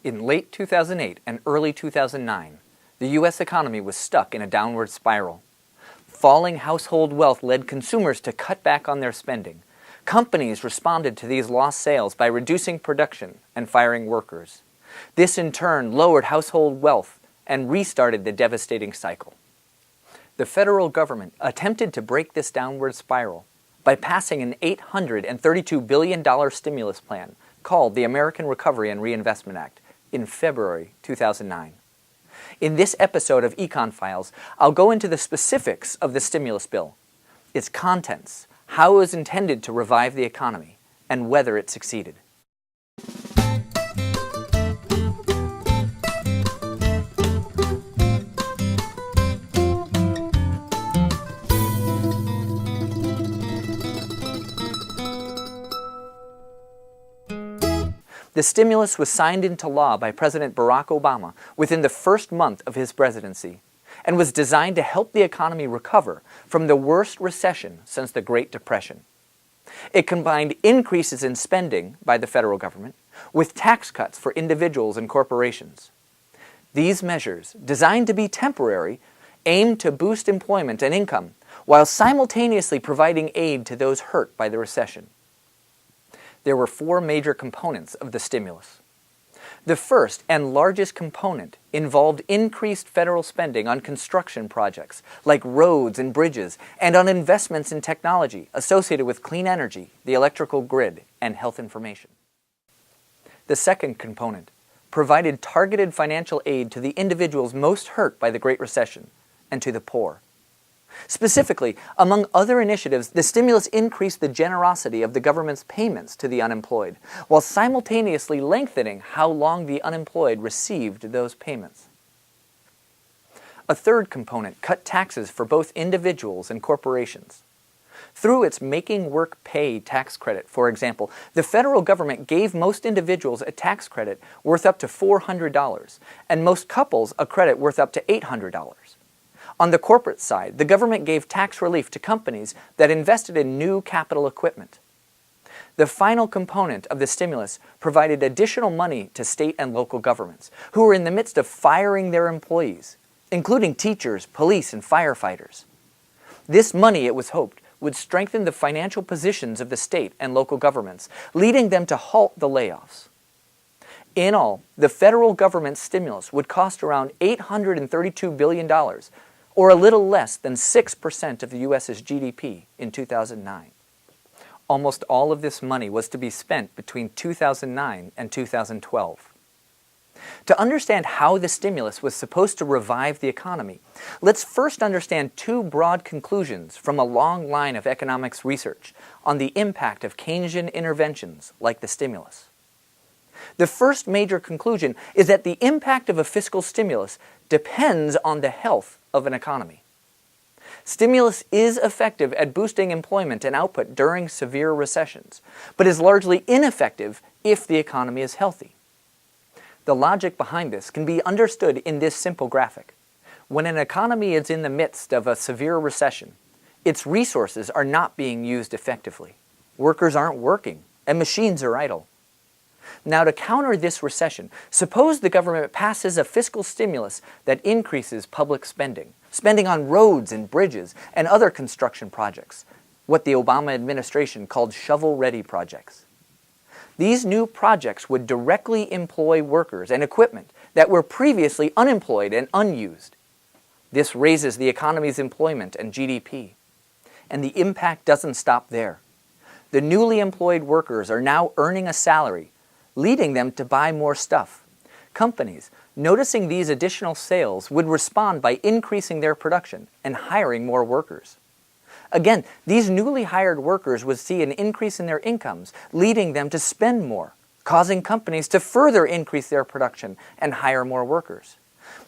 In late 2008 and early 2009, the U.S. economy was stuck in a downward spiral. Falling household wealth led consumers to cut back on their spending. Companies responded to these lost sales by reducing production and firing workers. This in turn lowered household wealth and restarted the devastating cycle. The federal government attempted to break this downward spiral by passing an $832 billion stimulus plan called the American Recovery and Reinvestment Act in February 2009. In this episode of Econ-Files, I'll go into the specifics of the stimulus bill, its contents, how it was intended to revive the economy, and whether it succeeded. The stimulus was signed into law by President Barack Obama within the first month of his presidency and was designed to help the economy recover from the worst recession since the Great Depression. It combined increases in spending by the federal government with tax cuts for individuals and corporations. These measures, designed to be temporary, aimed to boost employment and income while simultaneously providing aid to those hurt by the recession. There were four major components of the stimulus. The first and largest component involved increased federal spending on construction projects like roads and bridges and on investments in technology associated with clean energy, the electrical grid, and health information. The second component provided targeted financial aid to the individuals most hurt by the Great Recession and to the poor. Specifically, among other initiatives, the stimulus increased the generosity of the government's payments to the unemployed, while simultaneously lengthening how long the unemployed received those payments. A third component cut taxes for both individuals and corporations. Through its Making Work Pay tax credit, for example, the federal government gave most individuals a tax credit worth up to $400, and most couples a credit worth up to $800. On the corporate side, the government gave tax relief to companies that invested in new capital equipment. The final component of the stimulus provided additional money to state and local governments, who were in the midst of firing their employees, including teachers, police, and firefighters. This money, it was hoped, would strengthen the financial positions of the state and local governments, leading them to halt the layoffs. In all, the federal government's stimulus would cost around $832 billion, or a little less than 6% of the U.S.'s GDP in 2009. Almost all of this money was to be spent between 2009 and 2012. To understand how the stimulus was supposed to revive the economy, let's first understand two broad conclusions from a long line of economics research on the impact of Keynesian interventions like the stimulus. The first major conclusion is that the impact of a fiscal stimulus depends on the health of an economy. Stimulus is effective at boosting employment and output during severe recessions, but is largely ineffective if the economy is healthy. The logic behind this can be understood in this simple graphic. When an economy is in the midst of a severe recession, its resources are not being used effectively. Workers aren't working, and machines are idle. Now, to counter this recession, suppose the government passes a fiscal stimulus that increases public spending on roads and bridges and other construction projects, what the Obama administration called shovel-ready projects. These new projects would directly employ workers and equipment that were previously unemployed and unused. This raises the economy's employment and GDP. And the impact doesn't stop there. The newly employed workers are now earning a salary, leading them to buy more stuff. Companies, noticing these additional sales, would respond by increasing their production and hiring more workers. Again, these newly hired workers would see an increase in their incomes, leading them to spend more, causing companies to further increase their production and hire more workers.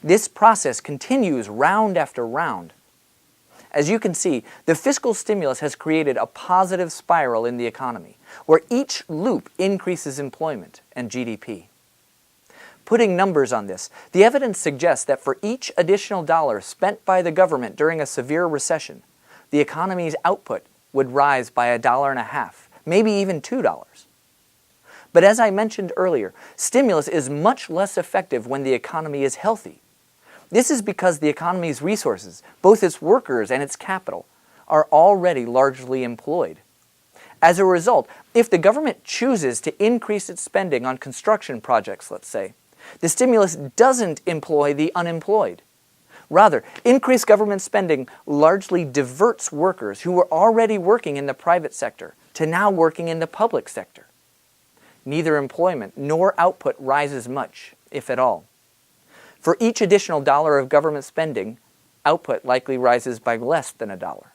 This process continues round after round. As you can see, the fiscal stimulus has created a positive spiral in the economy, where each loop increases employment and GDP. Putting numbers on this, the evidence suggests that for each additional dollar spent by the government during a severe recession, the economy's output would rise by $1.50, maybe even $2. But as I mentioned earlier, stimulus is much less effective when the economy is healthy. This is because the economy's resources, both its workers and its capital, are already largely employed. As a result, if the government chooses to increase its spending on construction projects, let's say, the stimulus doesn't employ the unemployed. Rather, increased government spending largely diverts workers who were already working in the private sector to now working in the public sector. Neither employment nor output rises much, if at all. For each additional dollar of government spending, output likely rises by less than a dollar.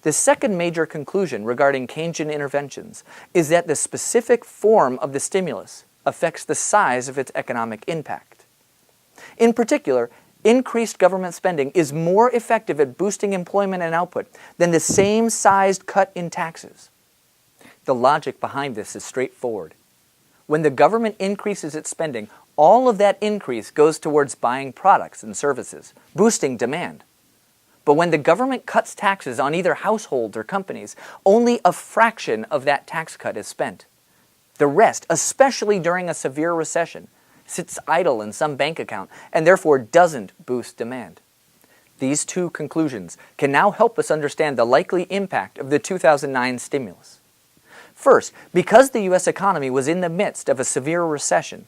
The second major conclusion regarding Keynesian interventions is that the specific form of the stimulus affects the size of its economic impact. In particular, increased government spending is more effective at boosting employment and output than the same sized cut in taxes. The logic behind this is straightforward. When the government increases its spending, all of that increase goes towards buying products and services, boosting demand. But when the government cuts taxes on either households or companies, only a fraction of that tax cut is spent. The rest, especially during a severe recession, sits idle in some bank account and therefore doesn't boost demand. These two conclusions can now help us understand the likely impact of the 2009 stimulus. First, because the U.S. economy was in the midst of a severe recession,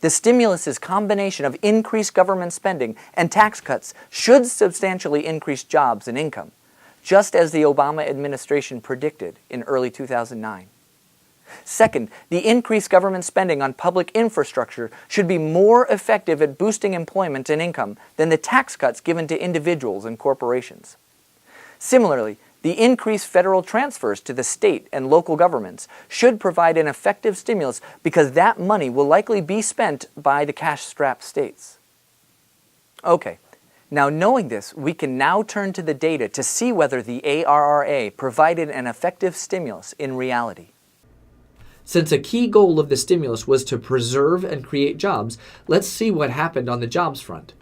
the stimulus's combination of increased government spending and tax cuts should substantially increase jobs and income, just as the Obama administration predicted in early 2009. Second, the increased government spending on public infrastructure should be more effective at boosting employment and income than the tax cuts given to individuals and corporations. Similarly, the increased federal transfers to the state and local governments should provide an effective stimulus because that money will likely be spent by the cash-strapped states. Okay, now knowing this, we can now turn to the data to see whether the ARRA provided an effective stimulus in reality. Since a key goal of the stimulus was to preserve and create jobs, let's see what happened on the jobs front.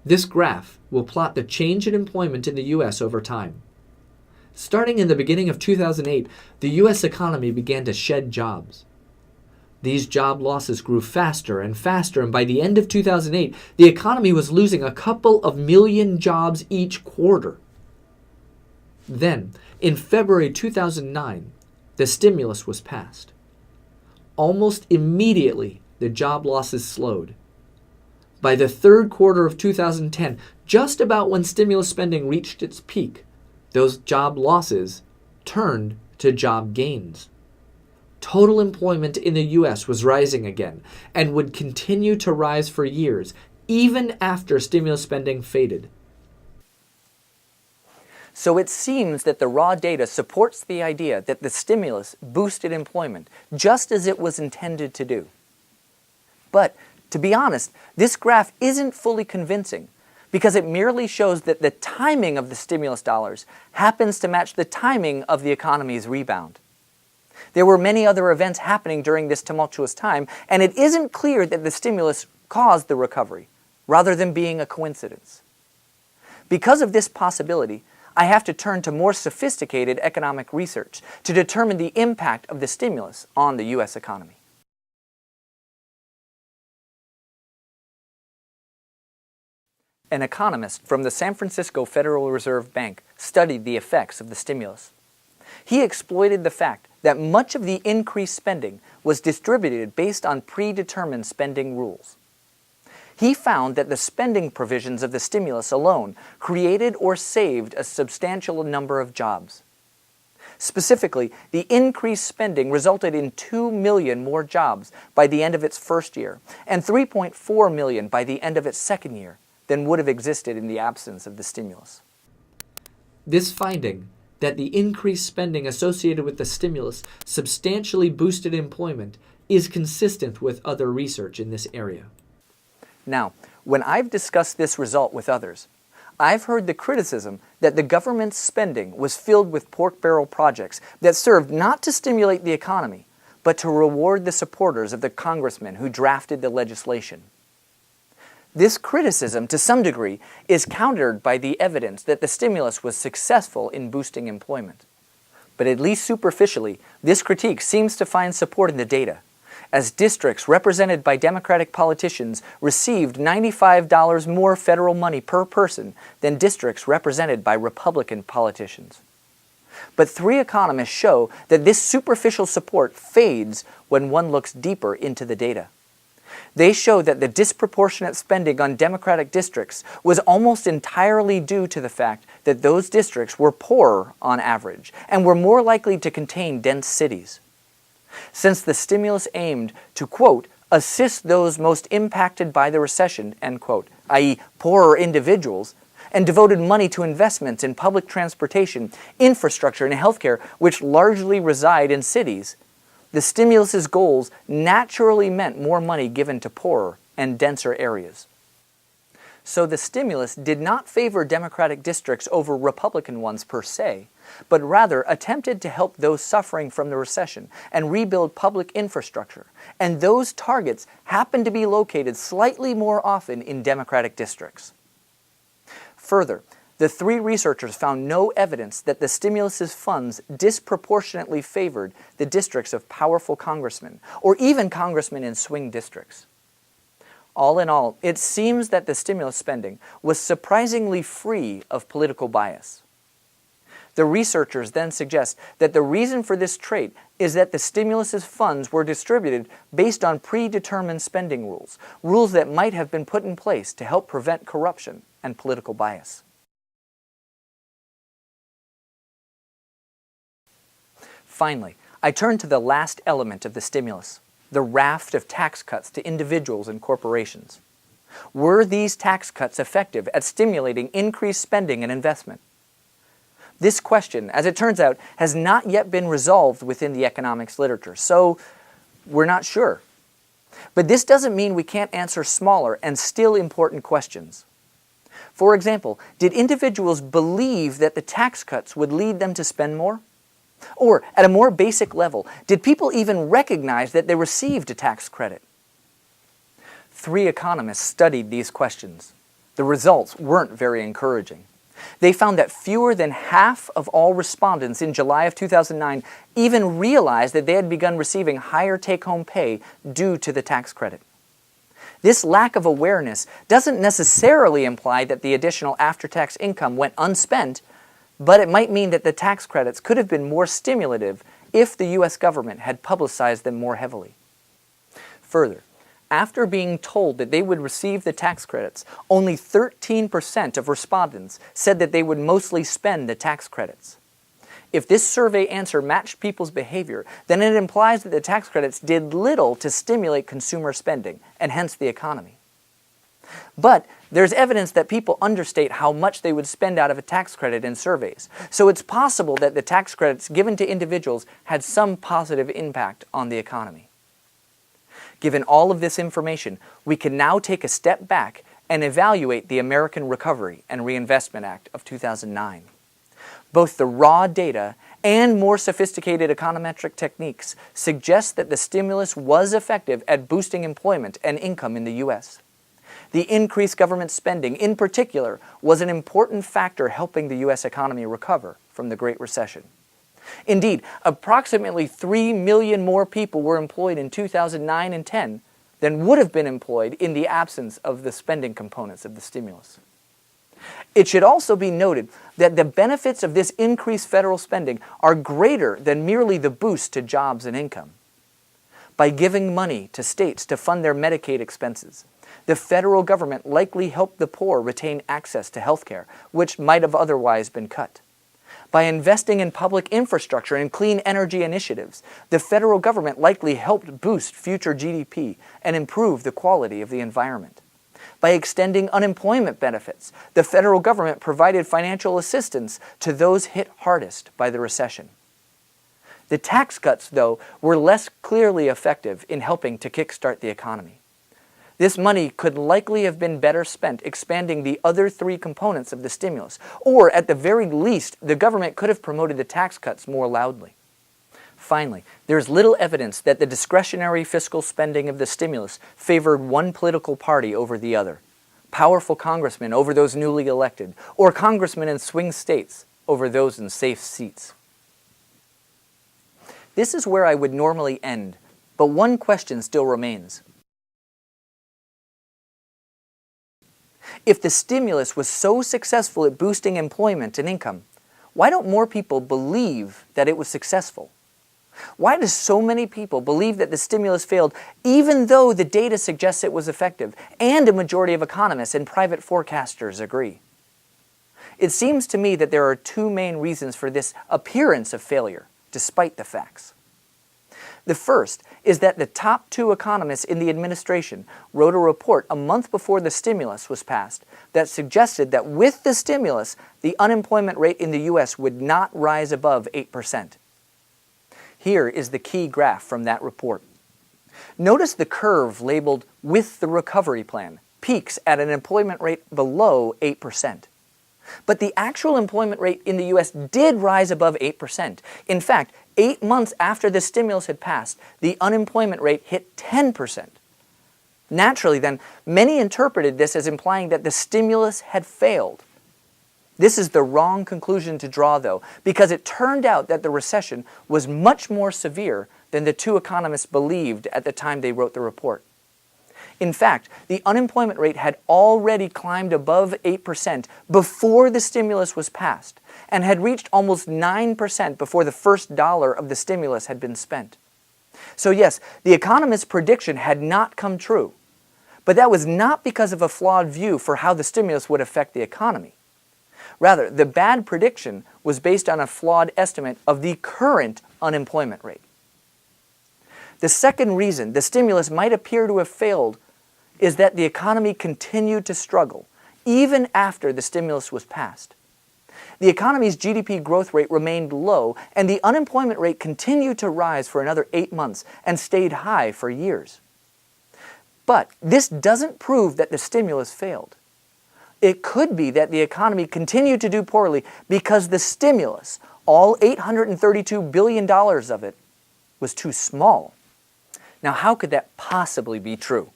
This graph will plot the change in employment in the U.S. over time. Starting in the beginning of 2008, the U.S. economy began to shed jobs. These job losses grew faster and faster, and by the end of 2008, the economy was losing a couple of million jobs each quarter. Then, in February 2009, the stimulus was passed. Almost immediately, the job losses slowed. By the third quarter of 2010, just about when stimulus spending reached its peak, those job losses turned to job gains. Total employment in the U.S. was rising again and would continue to rise for years, even after stimulus spending faded. So it seems that the raw data supports the idea that the stimulus boosted employment just as it was intended to do. But, to be honest, this graph isn't fully convincing because it merely shows that the timing of the stimulus dollars happens to match the timing of the economy's rebound. There were many other events happening during this tumultuous time, and it isn't clear that the stimulus caused the recovery, rather than being a coincidence. Because of this possibility, I have to turn to more sophisticated economic research to determine the impact of the stimulus on the U.S. economy. An economist from the San Francisco Federal Reserve Bank studied the effects of the stimulus. He exploited the fact that much of the increased spending was distributed based on predetermined spending rules. He found that the spending provisions of the stimulus alone created or saved a substantial number of jobs. Specifically, the increased spending resulted in 2 million more jobs by the end of its first year and 3.4 million by the end of its second year than would have existed in the absence of the stimulus. This finding, that the increased spending associated with the stimulus substantially boosted employment, is consistent with other research in this area. Now, when I've discussed this result with others, I've heard the criticism that the government's spending was filled with pork barrel projects that served not to stimulate the economy, but to reward the supporters of the congressmen who drafted the legislation. This criticism, to some degree, is countered by the evidence that the stimulus was successful in boosting employment. But at least superficially, this critique seems to find support in the data, as districts represented by Democratic politicians received $95 more federal money per person than districts represented by Republican politicians. But three economists show that this superficial support fades when one looks deeper into the data. They show that the disproportionate spending on Democratic districts was almost entirely due to the fact that those districts were poorer on average and were more likely to contain dense cities. Since the stimulus aimed to, quote, assist those most impacted by the recession, end quote, i.e. poorer individuals, and devoted money to investments in public transportation, infrastructure, and healthcare, which largely reside in cities, the stimulus's goals naturally meant more money given to poorer and denser areas. So the stimulus did not favor Democratic districts over Republican ones per se, but rather attempted to help those suffering from the recession and rebuild public infrastructure, and those targets happened to be located slightly more often in Democratic districts. Further, the three researchers found no evidence that the stimulus's funds disproportionately favored the districts of powerful congressmen, or even congressmen in swing districts. All in all, it seems that the stimulus spending was surprisingly free of political bias. The researchers then suggest that the reason for this trait is that the stimulus's funds were distributed based on predetermined spending rules, rules that might have been put in place to help prevent corruption and political bias. Finally, I turn to the last element of the stimulus, the raft of tax cuts to individuals and corporations. Were these tax cuts effective at stimulating increased spending and investment? This question, as it turns out, has not yet been resolved within the economics literature, so we're not sure. But this doesn't mean we can't answer smaller and still important questions. For example, did individuals believe that the tax cuts would lead them to spend more? Or, at a more basic level, did people even recognize that they received a tax credit? Three economists studied these questions. The results weren't very encouraging. They found that fewer than half of all respondents in July of 2009 even realized that they had begun receiving higher take-home pay due to the tax credit. This lack of awareness doesn't necessarily imply that the additional after-tax income went unspent, but it might mean that the tax credits could have been more stimulative if the U.S. government had publicized them more heavily. Further, after being told that they would receive the tax credits, only 13% of respondents said that they would mostly spend the tax credits. If this survey answer matched people's behavior, then it implies that the tax credits did little to stimulate consumer spending, and hence the economy. But there's evidence that people understate how much they would spend out of a tax credit in surveys, so it's possible that the tax credits given to individuals had some positive impact on the economy. Given all of this information, we can now take a step back and evaluate the American Recovery and Reinvestment Act of 2009. Both the raw data and more sophisticated econometric techniques suggest that the stimulus was effective at boosting employment and income in the U.S. The increased government spending, in particular, was an important factor helping the U.S. economy recover from the Great Recession. Indeed, approximately 3 million more people were employed in 2009 and 10 than would have been employed in the absence of the spending components of the stimulus. It should also be noted that the benefits of this increased federal spending are greater than merely the boost to jobs and income. By giving money to states to fund their Medicaid expenses, the federal government likely helped the poor retain access to health care, which might have otherwise been cut. By investing in public infrastructure and clean energy initiatives, the federal government likely helped boost future GDP and improve the quality of the environment. By extending unemployment benefits, the federal government provided financial assistance to those hit hardest by the recession. The tax cuts, though, were less clearly effective in helping to kickstart the economy. This money could likely have been better spent expanding the other three components of the stimulus, or at the very least, the government could have promoted the tax cuts more loudly. Finally, there is little evidence that the discretionary fiscal spending of the stimulus favored one political party over the other, powerful congressmen over those newly elected, or congressmen in swing states over those in safe seats. This is where I would normally end, but one question still remains. If the stimulus was so successful at boosting employment and income, why don't more people believe that it was successful? Why do so many people believe that the stimulus failed even though the data suggests it was effective and a majority of economists and private forecasters agree? It seems to me that there are two main reasons for this appearance of failure, despite the facts. The first is that the top two economists in the administration wrote a report a month before the stimulus was passed that suggested that with the stimulus, the unemployment rate in the U.S. would not rise above 8%. Here is the key graph from that report. Notice the curve labeled "with the recovery plan" peaks at an employment rate below 8%. But the actual employment rate in the U.S. did rise above 8%. In fact, 8 months after the stimulus had passed, the unemployment rate hit 10%. Naturally, then, many interpreted this as implying that the stimulus had failed. This is the wrong conclusion to draw, though, because it turned out that the recession was much more severe than the two economists believed at the time they wrote the report. In fact, the unemployment rate had already climbed above 8% before the stimulus was passed, and had reached almost 9% before the first dollar of the stimulus had been spent. So yes, the economists' prediction had not come true, but that was not because of a flawed view for how the stimulus would affect the economy. Rather, the bad prediction was based on a flawed estimate of the current unemployment rate. The second reason the stimulus might appear to have failed is that the economy continued to struggle, even after the stimulus was passed. The economy's GDP growth rate remained low, and the unemployment rate continued to rise for another 8 months and stayed high for years. But this doesn't prove that the stimulus failed. It could be that the economy continued to do poorly because the stimulus, all $832 billion of it, was too small. Now, how could that possibly be true?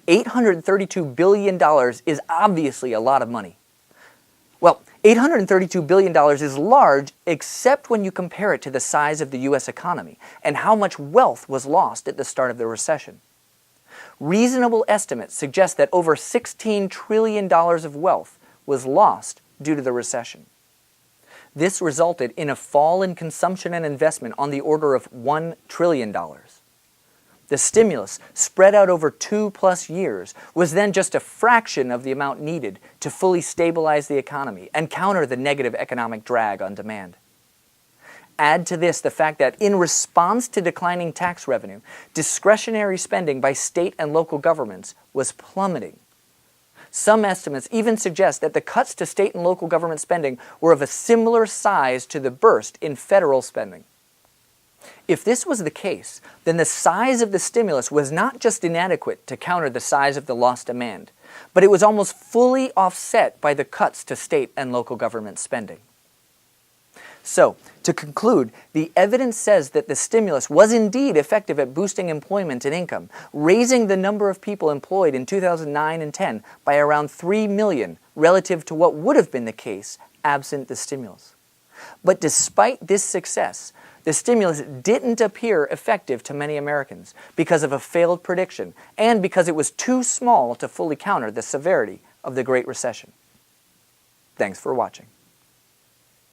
$832 billion is obviously a lot of money. Well, $832 billion is large except when you compare it to the size of the U.S. economy and how much wealth was lost at the start of the recession. Reasonable estimates suggest that over $16 trillion of wealth was lost due to the recession. This resulted in a fall in consumption and investment on the order of $1 trillion. The stimulus, spread out over 2+ years, was then just a fraction of the amount needed to fully stabilize the economy and counter the negative economic drag on demand. Add to this the fact that in response to declining tax revenue, discretionary spending by state and local governments was plummeting. Some estimates even suggest that the cuts to state and local government spending were of a similar size to the burst in federal spending. If this was the case, then the size of the stimulus was not just inadequate to counter the size of the lost demand, but it was almost fully offset by the cuts to state and local government spending. So, to conclude, the evidence says that the stimulus was indeed effective at boosting employment and income, raising the number of people employed in 2009 and 10 by around 3 million relative to what would have been the case absent the stimulus. But despite this success, the stimulus didn't appear effective to many Americans because of a failed prediction and because it was too small to fully counter the severity of the Great Recession. Thanks for watching.